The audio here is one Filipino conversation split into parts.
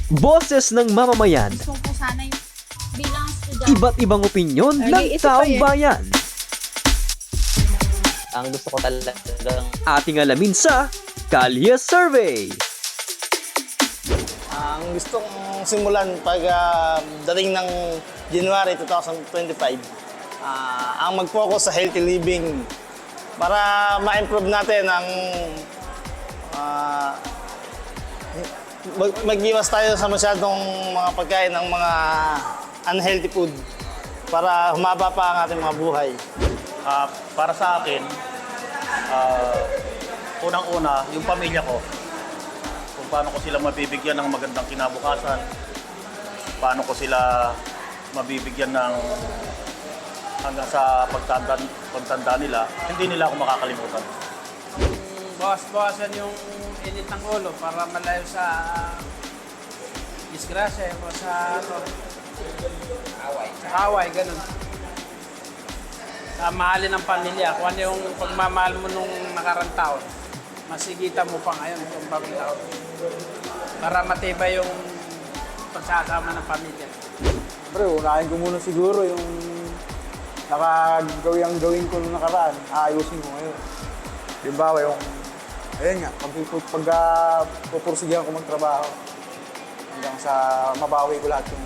Boses ng mamamayan, Gusto ko sana yung bilang estudyante. iba't ibang opinyon ng taong bayan. Ang gusto ko talagang Ating alamin sa Kalye Survey. Ang gusto kong simulan pag dating ng January 2025, ang mag-focus sa healthy living para ma-improve natin ang mag-iwas tayo sa masyadong mga pagkain ng mga unhealthy food para humaba pa ang ating mga buhay. Para sa akin, unang-una, yung pamilya ko, kung paano ko sila mabibigyan ng magandang kinabukasan, paano ko sila mabibigyan ng hanggang sa pagtanda nila, hindi nila ako makakalimutan. Bawas-bawasan yung init ng ulo para malayo sa disgrasya o sa away, ganun. Sa mahalin ng pamilya, kung ano yung pagmamahal mo nung nakarang taon, masigita mo pa ngayon itong bagong taon. Para matibay yung pagsasama ng pamilya. Siyempre, unahin ko muna siguro yung gawin ko nung nakaraan, aayusin ko ngayon. Halimbawa yung, ayun nga, pag pupursigihan ko magtrabaho hanggang sa mabawi ko lahat yung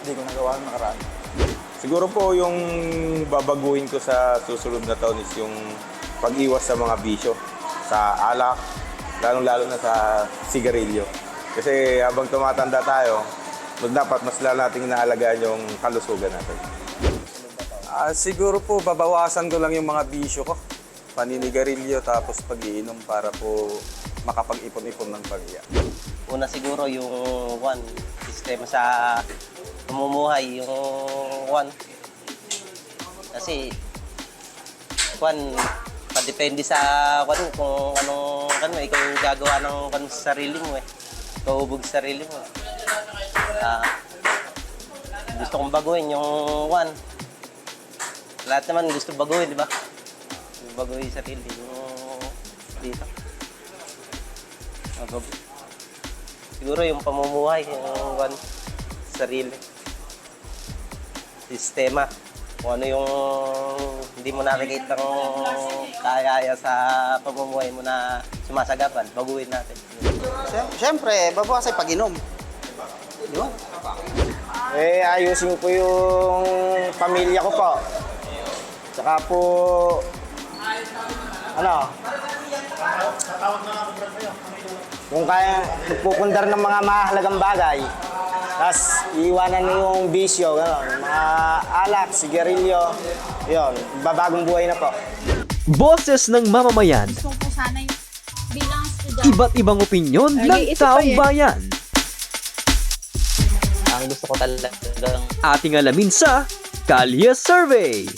hindi ko nagawa nung nakaraan. Siguro po yung babaguhin ko sa susunod na taon is yung pag-iwas sa mga bisyo, sa alak, lalong-lalo na sa sigarilyo. Kasi habang tumatanda tayo, dapat mas lalo nating inaalagaan yung kalusugan natin. Siguro po, babawasan ko lang yung mga bisyo ko. Paninigarilyo, tapos pag-iinom para po makapag-ipon-ipon ng pamilya. una siguro yung sistema sa pamumuhay, yung kasi padepende sa kung anong ikaw yung gagawa ng sa sarili mo ikaw ubog sa sarili mo. Gusto kong baguhin yung lahat naman gusto baguhin, di ba? Baguhin yung sarili yung dito. Siguro yung pamumuhay, yung sarili. Sistema. Kung ano yung hindi mo nakikita ng kaya sa pamumuhay mo na sumasagapan, baguhin natin. Siyempre, babawasan pag-inom. Di ba? Ayusin ko yung pamilya ko po. Tsaka po, kung kaya magpupundar ng mga mahalagang bagay, tapos iiwanan mo yung bisyo, mga alak, sigarilyo, yun, babagong buhay na po. Boses ng mamamayan, Gusto ko sana yung bilang estudyante. iba't ibang opinyon ng taong bayan. Ang gusto ko talagang Ating alamin sa Kalye Survey.